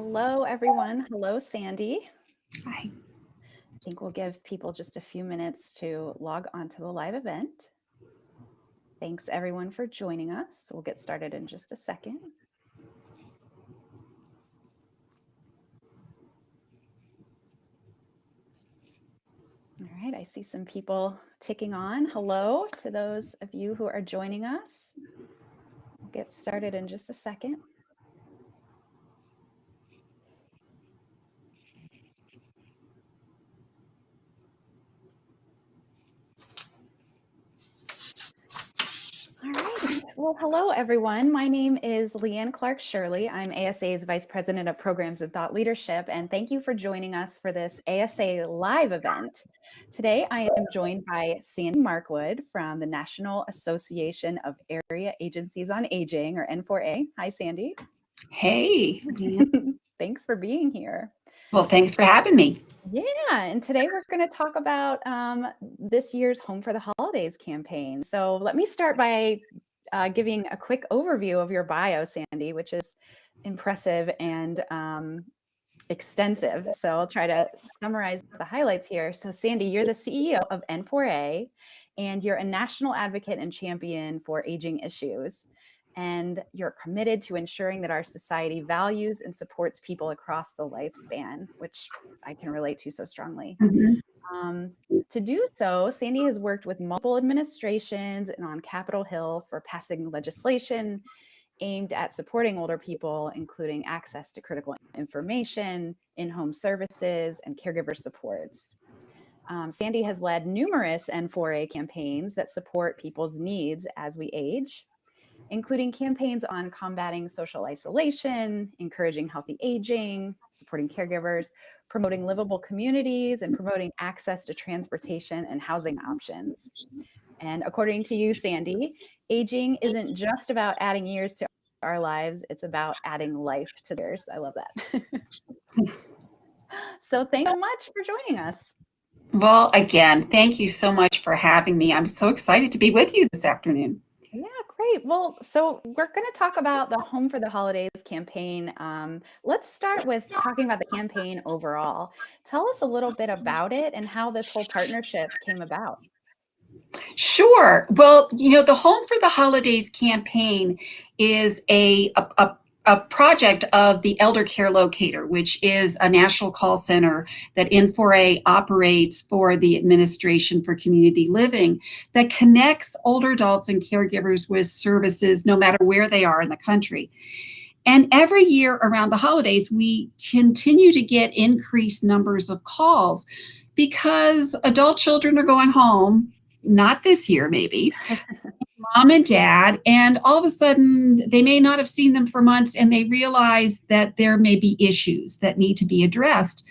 Hello, everyone. Hello, Sandy. Hi. I think we'll give people just a few minutes to log onto the live event. Thanks, everyone, for joining us. We'll get started in just a second. All right, I see some people ticking on. Hello to those of you who are joining us. We'll get started in just a second. All right. Well, hello, everyone. My name is Leanne Clark-Shirley. I'm ASA's Vice President of Programs and Thought Leadership, and thank you for joining us for this ASA live event. Today, I am joined by Sandy Markwood from the National Association of Area Agencies on Aging, or N4A. Hi, Sandy. Hey, Leanne. Thanks for being here. Well, thanks for having me. Yeah, and today we're going to talk about this year's Home for the Holidays campaign. So let me start by giving a quick overview of your bio, Sandy, which is impressive and extensive. So I'll try to summarize the highlights here. So Sandy, you're the CEO of N4A, and you're a national advocate and champion for aging issues. And you're committed to ensuring that our society values and supports people across the lifespan, which I can relate to so strongly. To do so, Sandy has worked with multiple administrations and on Capitol Hill for passing legislation aimed at supporting older people, including access to critical information, in-home services, and caregiver supports. Sandy has led numerous N4A campaigns that support people's needs as we age, including campaigns on combating social isolation, encouraging healthy aging, supporting caregivers, promoting livable communities, and promoting access to transportation and housing options. And according to you, Sandy, aging isn't just about adding years to our lives, it's about adding life to theirs. I love that. So thanks so much for joining us. Well, again, thank you so much for having me. I'm so excited to be with you this afternoon. Yeah, great. Well, so we're going to talk about the Home for the Holidays campaign. Let's start with talking about the campaign overall. Tell us a little bit about it and how this whole partnership came about. Sure. Well, the Home for the Holidays campaign is a project of the Eldercare Locator, which is a national call center that N4A operates for the Administration for Community Living that connects older adults and caregivers with services no matter where they are in the country. And every year around the holidays, we continue to get increased numbers of calls because adult children are going home, not this year maybe, mom and dad, and all of a sudden they may not have seen them for months and they realize that there may be issues that need to be addressed.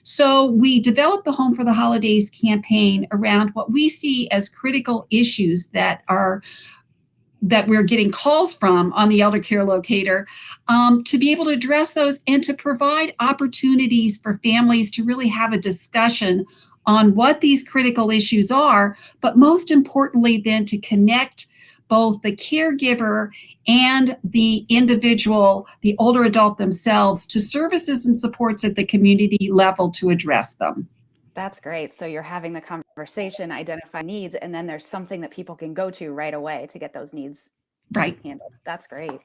So we developed the Home for the Holidays campaign around what we see as critical issues that we're getting calls from on the Eldercare Locator, to be able to address those and to provide opportunities for families to really have a discussion on what these critical issues are, but most importantly then to connect both the caregiver and the individual, the older adult themselves, to services and supports at the community level to address them. That's great. So you're having the conversation, identify needs, and then there's something that people can go to right away to get those needs handled. That's great.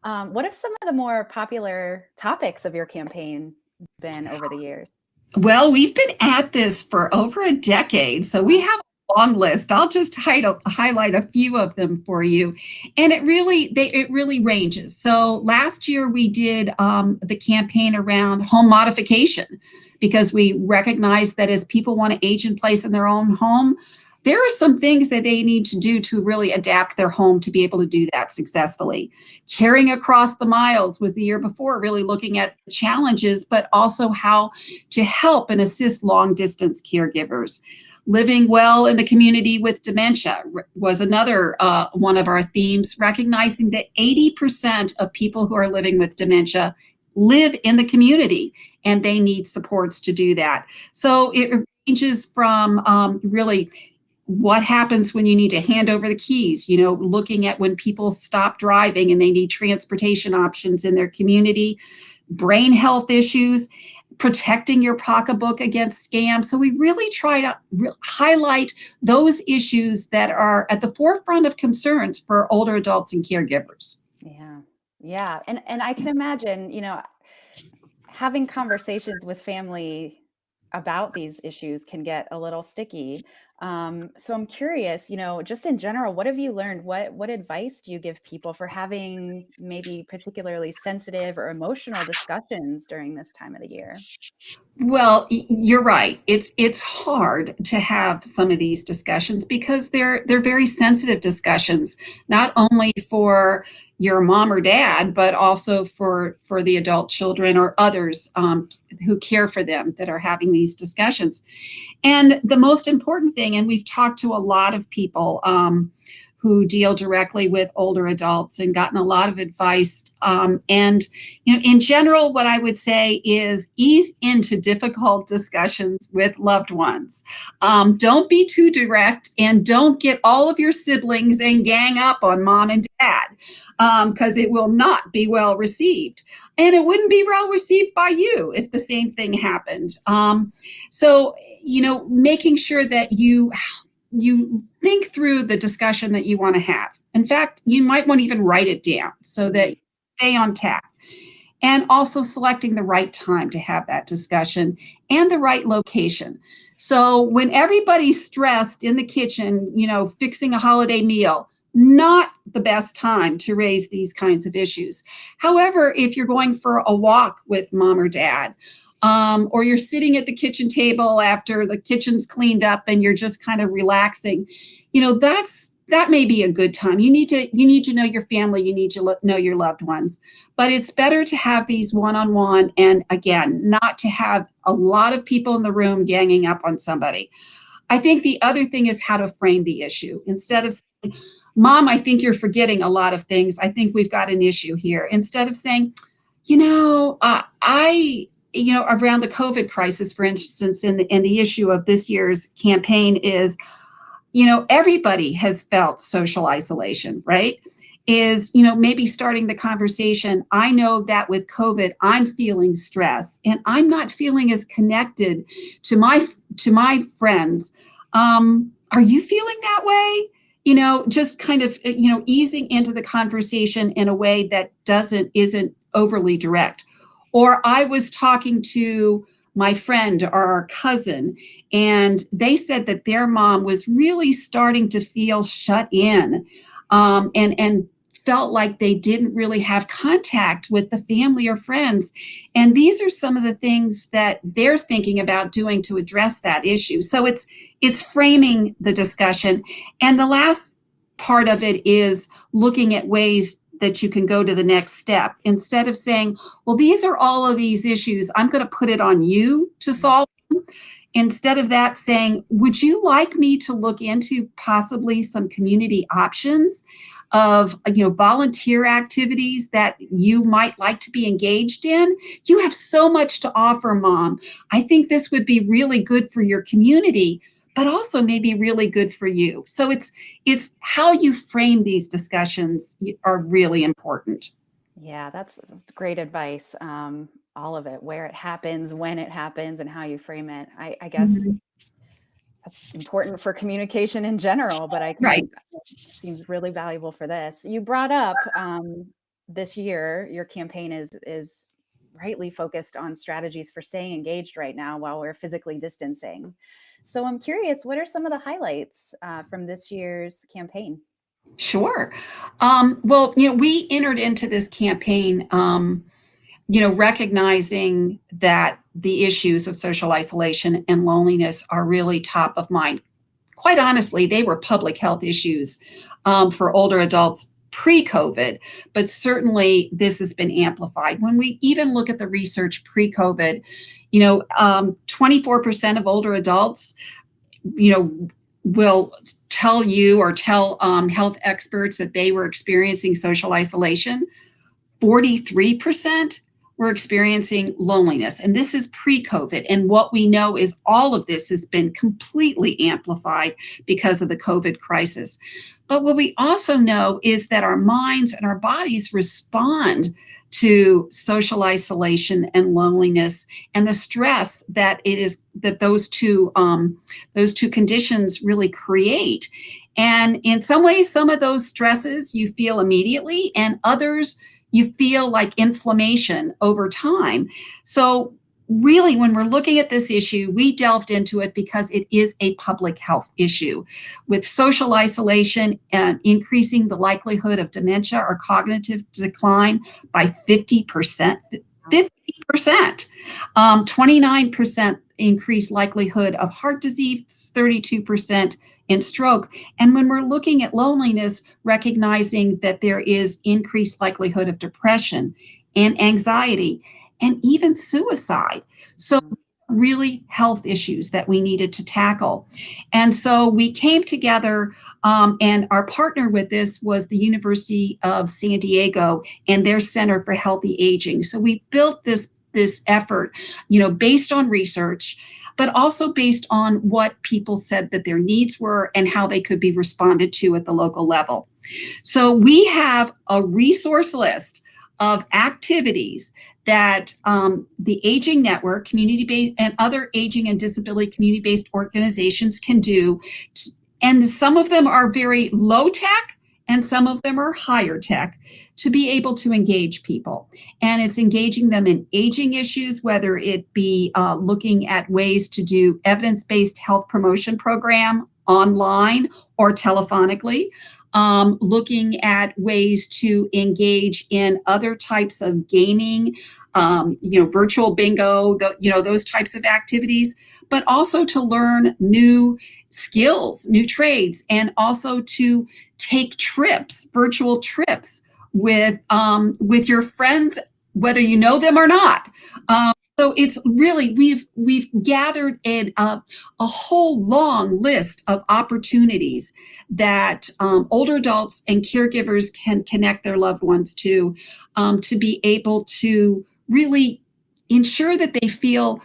What have some of the more popular topics of your campaign been over the years? Well, we've been at this for over a decade, so we have a long list. I'll just highlight a few of them for you. And it really ranges. So last year we did the campaign around home modification, because we recognize that as people want to age in place in their own home, there are some things that they need to do to really adapt their home to be able to do that successfully. Carrying across the miles was the year before, really looking at the challenges, but also how to help and assist long distance caregivers. Living well in the community with dementia was another one of our themes, recognizing that 80% of people who are living with dementia live in the community and they need supports to do that. So it ranges from really what happens when you need to hand over the keys, looking at when people stop driving and they need transportation options in their community, brain health issues, protecting your pocketbook against scams. So we really try to highlight those issues that are at the forefront of concerns for older adults and caregivers. Yeah. Yeah. And I can imagine, having conversations with family about these issues can get a little sticky. So I'm curious, just in general, what have you learned? What advice do you give people for having maybe particularly sensitive or emotional discussions during this time of the year? Well, you're right. It's hard to have some of these discussions because they're very sensitive discussions, not only for your mom or dad, but also for the adult children or others who care for them that are having these discussions. And the most important thing, and we've talked to a lot of people who deal directly with older adults and gotten a lot of advice. And in general, what I would say is ease into difficult discussions with loved ones. Don't be too direct, and don't get all of your siblings and gang up on mom and dad, because it will not be well received. And it wouldn't be well received by you if the same thing happened. So, making sure that you think through the discussion that you want to have. In fact, you might want to even write it down so that you stay on task. And also selecting the right time to have that discussion and the right location. So when everybody's stressed in the kitchen, fixing a holiday meal, not the best time to raise these kinds of issues. However, if you're going for a walk with mom or dad, or you're sitting at the kitchen table after the kitchen's cleaned up and you're just kind of relaxing, that may be a good time. You need to know your family. You need to know your loved ones. But it's better to have these one-on-one, and again, not to have a lot of people in the room ganging up on somebody. I think the other thing is how to frame the issue. Instead of saying, Mom, I think you're forgetting a lot of things. I think we've got an issue here. Instead of saying, around the COVID crisis, for instance, and the issue of this year's campaign is, everybody has felt social isolation, right? Is, maybe starting the conversation. I know that with COVID, I'm feeling stress and I'm not feeling as connected to my friends. Are you feeling that way? Just kind of, easing into the conversation in a way that isn't overly direct. Or I was talking to my friend or our cousin, and they said that their mom was really starting to feel shut in, and felt like they didn't really have contact with the family or friends. And these are some of the things that they're thinking about doing to address that issue. So it's framing the discussion. And the last part of it is looking at ways that you can go to the next step. Instead of saying, well, these are all of these issues, I'm going to put it on you to solve them. Instead of that, saying, would you like me to look into possibly some community options of, volunteer activities that you might like to be engaged in? You have so much to offer, Mom. I think this would be really good for your community, but also maybe really good for you. So it's how you frame these discussions are really important. Yeah, that's great advice. All of it, where it happens, when it happens, and how you frame it. I guess Mhm. that's important for communication in general, but Right. seems really valuable for this. You brought up this year, your campaign is rightly focused on strategies for staying engaged right now while we're physically distancing. So I'm curious, what are some of the highlights from this year's campaign? Sure. Well, we entered into this campaign, recognizing that the issues of social isolation and loneliness are really top of mind. Quite honestly, they were public health issues for older adults pre-COVID, but certainly this has been amplified. When we even look at the research pre-COVID, 24% of older adults, will tell you or tell health experts that they were experiencing social isolation. 43% were experiencing loneliness. And this is pre-COVID. And what we know is all of this has been completely amplified because of the COVID crisis. But what we also know is that our minds and our bodies respond to social isolation and loneliness, and the stress that those two conditions really create. And in some ways, some of those stresses you feel immediately, and others you feel like inflammation over time. So really, when we're looking at this issue, we delved into it because it is a public health issue, with social isolation and increasing the likelihood of dementia or cognitive decline by 50%. 50%, 29% increased likelihood of heart disease, 32% in stroke. And when we're looking at loneliness, recognizing that there is increased likelihood of depression and anxiety and even suicide. So really health issues that we needed to tackle. And so we came together, and our partner with this was the University of San Diego and their Center for Healthy Aging. So we built this effort, based on research, but also based on what people said that their needs were and how they could be responded to at the local level. So we have a resource list of activities that the Aging Network, community-based, and other aging and disability community-based organizations can do. And some of them are very low tech, and some of them are higher tech, to be able to engage people. And it's engaging them in aging issues, whether it be looking at ways to do evidence-based health promotion program online or telephonically, looking at ways to engage in other types of gaming, virtual bingo, those types of activities, but also to learn new skills, new trades, and also to take trips, virtual trips with your friends, whether you know them or not. So it's really, we've gathered a whole long list of opportunities that older adults and caregivers can connect their loved ones to be able to really ensure that they feel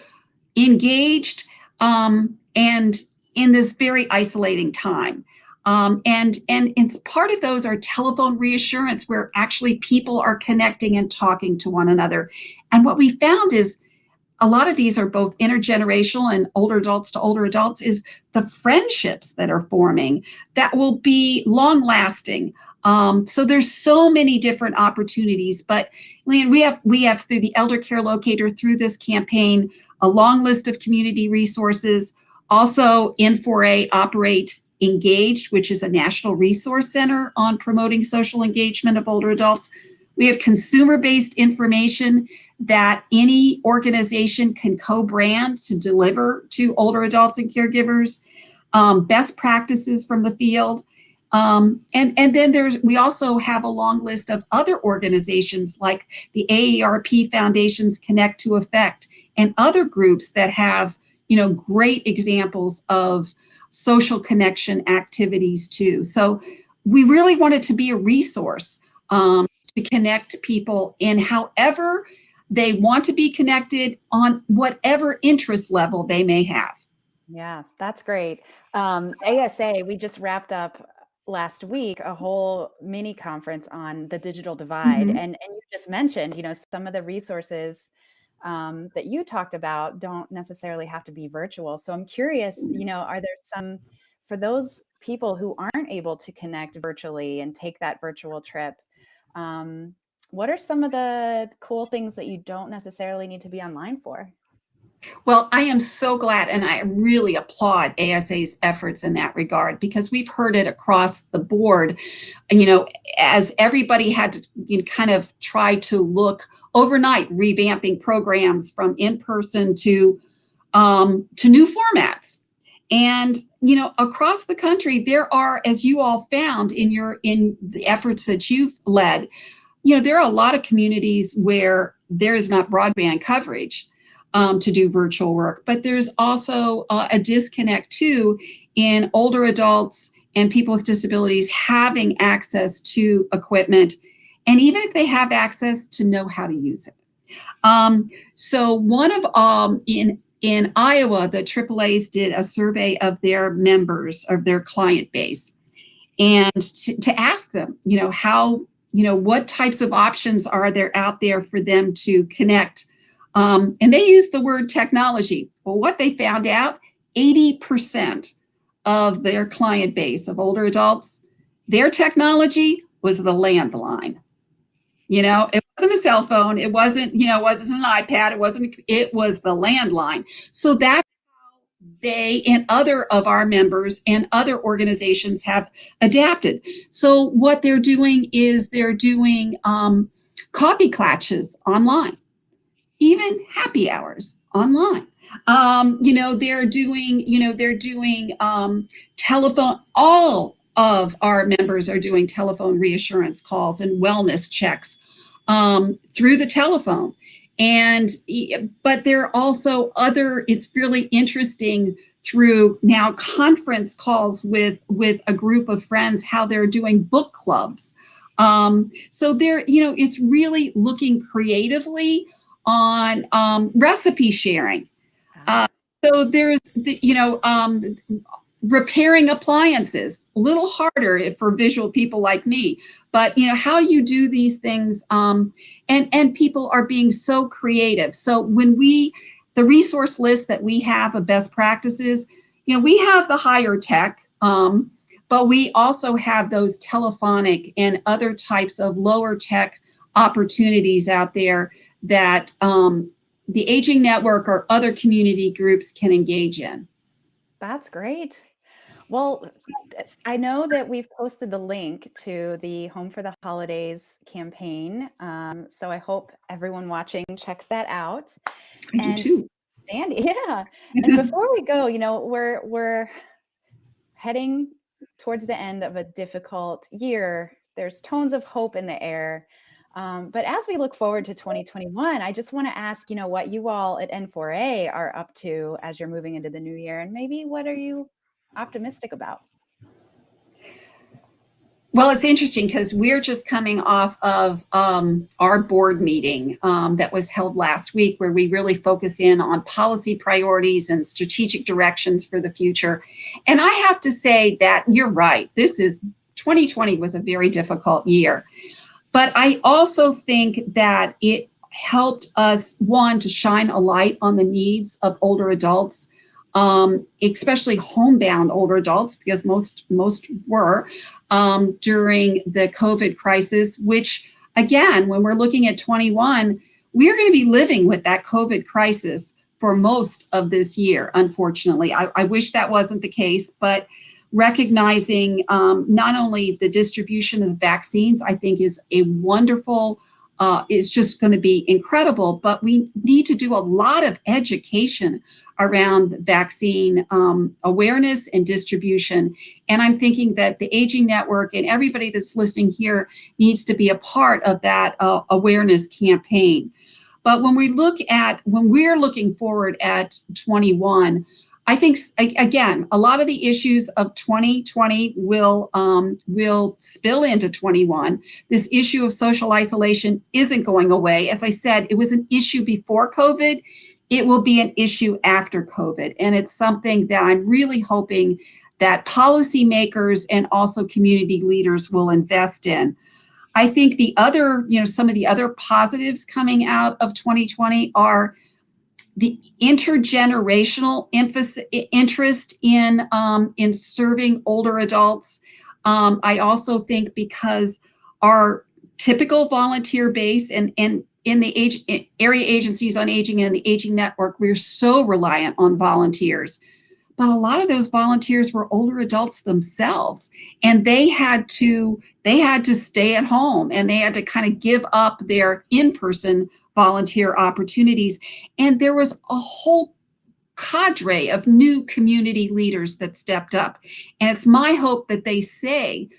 engaged and in this very isolating time. And part of those are telephone reassurance, where actually people are connecting and talking to one another. And what we found is a lot of these are both intergenerational and older adults to older adults, is the friendships that are forming that will be long lasting. So there's so many different opportunities, but Leanne, we have through the Eldercare Locator, through this campaign, a long list of community resources. Also, N4A operates Engaged, which is a national resource center on promoting social engagement of older adults. We have consumer-based information that any organization can co-brand to deliver to older adults and caregivers, best practices from the field. And then we also have a long list of other organizations like the AARP Foundation's Connect to Effect and other groups that have, great examples of social connection activities too. So we really wanted to be a resource to connect people in however they want to be connected, on whatever interest level they may have. Yeah, that's great. ASA, we just wrapped up last week a whole mini conference on the digital divide. Mm-hmm. And you just mentioned, some of the resources that you talked about don't necessarily have to be virtual. So I'm curious, are there some, for those people who aren't able to connect virtually and take that virtual trip, what are some of the cool things that you don't necessarily need to be online for? Well, I am so glad, and I really applaud ASA's efforts in that regard, because we've heard it across the board, as everybody had to kind of try to look overnight, revamping programs from in-person to new formats. And, across the country, there are, as you all found in the efforts that you've led, there are a lot of communities where there is not broadband coverage to do virtual work, but there's also a disconnect too in older adults and people with disabilities having access to equipment, and even if they have access, to know how to use it. So one of in Iowa, the AAAs did a survey of their members, of their client base, and to ask them, how what types of options are there out there for them to connect? And they use the word technology. Well, what they found out, 80% of their client base of older adults, their technology was the landline. It wasn't a cell phone. It wasn't, it wasn't an iPad. It was the landline. So that's how they and other of our members and other organizations have adapted. So what they're doing is they're doing coffee clatches online, even happy hours online. They're doing telephone. All of our members are doing telephone reassurance calls and wellness checks through the telephone. But there are also it's really interesting through now conference calls with a group of friends, how they're doing book clubs. So it's really looking creatively on recipe sharing. So there's repairing appliances, a little harder for visual people like me, but how do you do these things? And people are being so creative. So when the resource list that we have of best practices, we have the higher tech, but we also have those telephonic and other types of lower tech opportunities out there that the Aging Network or other community groups can engage in. That's great. Well, I know that we've posted the link to the Home for the Holidays campaign. So I hope everyone watching checks that out. I do too. Sandy, yeah. And before we go, we're heading towards the end of a difficult year. There's tones of hope in the air. But as we look forward to 2021, I just want to ask, what you all at N4A are up to as you're moving into the new year, and maybe what are you optimistic about? Well, it's interesting because we're just coming off of our board meeting that was held last week, where we really focus in on policy priorities and strategic directions for the future. And I have to say that you're right. 2020 was a very difficult year. But I also think that it helped us, one, to shine a light on the needs of older adults, especially homebound older adults, because most were during the COVID crisis, which, again, when we're looking at 21, we're going to be living with that COVID crisis for most of this year, unfortunately. I wish that wasn't the case, but recognizing not only the distribution of the vaccines, I think is a wonderful, is just going to be incredible, but we need to do a lot of education around vaccine awareness and distribution. And I'm thinking that the Aging Network and everybody that's listening here needs to be a part of that awareness campaign. But when we're looking forward at 21, I think, again, a lot of the issues of 2020 will spill into 21. This issue of social isolation isn't going away. As I said, it was an issue before COVID. It will be an issue after COVID. And it's something that I'm really hoping that policymakers and also community leaders will invest in. I think some of the other positives coming out of 2020 are the intergenerational interest in serving older adults. I also think because our typical volunteer base and in the area agencies on aging and the Aging Network, we're so reliant on volunteers. But a lot of those volunteers were older adults themselves, and they had to stay at home, and they had to kind of give up their in-person volunteer opportunities. And there was a whole cadre of new community leaders that stepped up. And it's my hope that they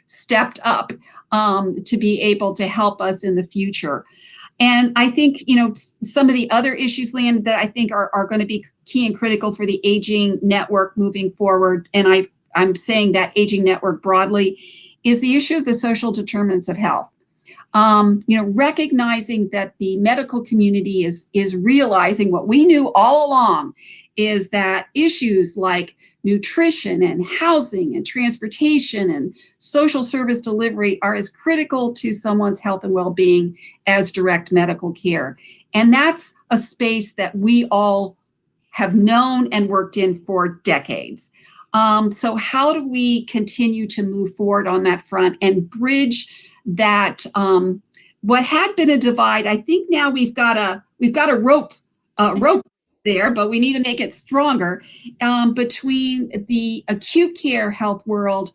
stepped up to be able to help us in the future. And I think, some of the other issues, Leanne, that I think are going to be key and critical for the Aging Network moving forward, and I'm saying that Aging Network broadly, is the issue of the social determinants of health. recognizing that the medical community is realizing what we knew all along, is that issues like nutrition and housing and transportation and social service delivery are as critical to someone's health and well-being as direct medical care. And that's a space that we all have known and worked in for decades. So how do we continue to move forward on that front and bridge that what had been a divide? I think now we've got a rope there, but we need to make it stronger, between the acute care health world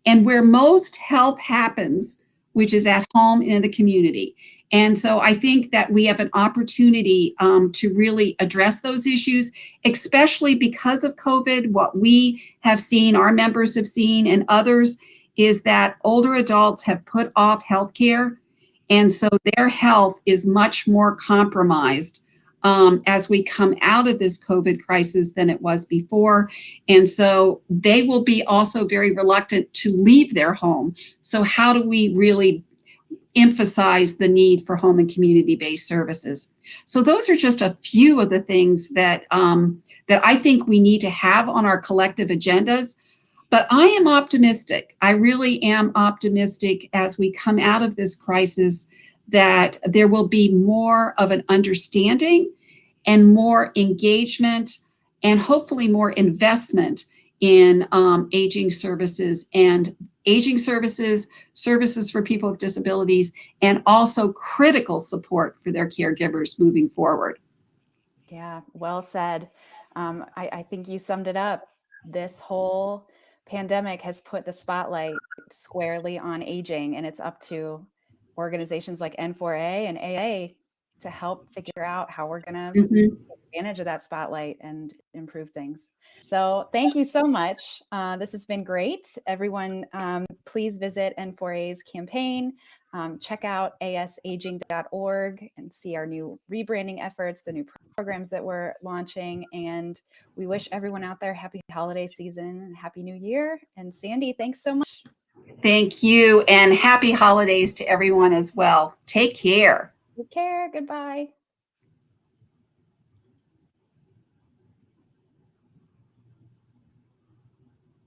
and where most health happens, which is at home and in the community. And so I think that we have an opportunity to really address those issues, especially because of COVID. What we have seen, our members have seen, and others, is that older adults have put off healthcare. And so their health is much more compromised as we come out of this COVID crisis than it was before. And so they will be also very reluctant to leave their home. So how do we really emphasize the need for home and community-based services? So those are just a few of the things that that I think we need to have on our collective agendas. But I am optimistic. I really am optimistic as we come out of this crisis that there will be more of an understanding and more engagement and hopefully more investment in aging services services for people with disabilities, and also critical support for their caregivers moving forward. Yeah, well said. I think you summed it up. This whole pandemic has put the spotlight squarely on aging, and it's up to organizations like N4A and AA to help figure out how we're going to take advantage of that spotlight and improve things. So thank you so much. This has been great. Everyone, please visit N4A's campaign. Check out asaging.org and see our new rebranding efforts, the new programs that we're launching. And we wish everyone out there happy holiday season and happy new year. And Sandy, thanks so much. Thank you, and happy holidays to everyone as well. Take care. Take care. Goodbye.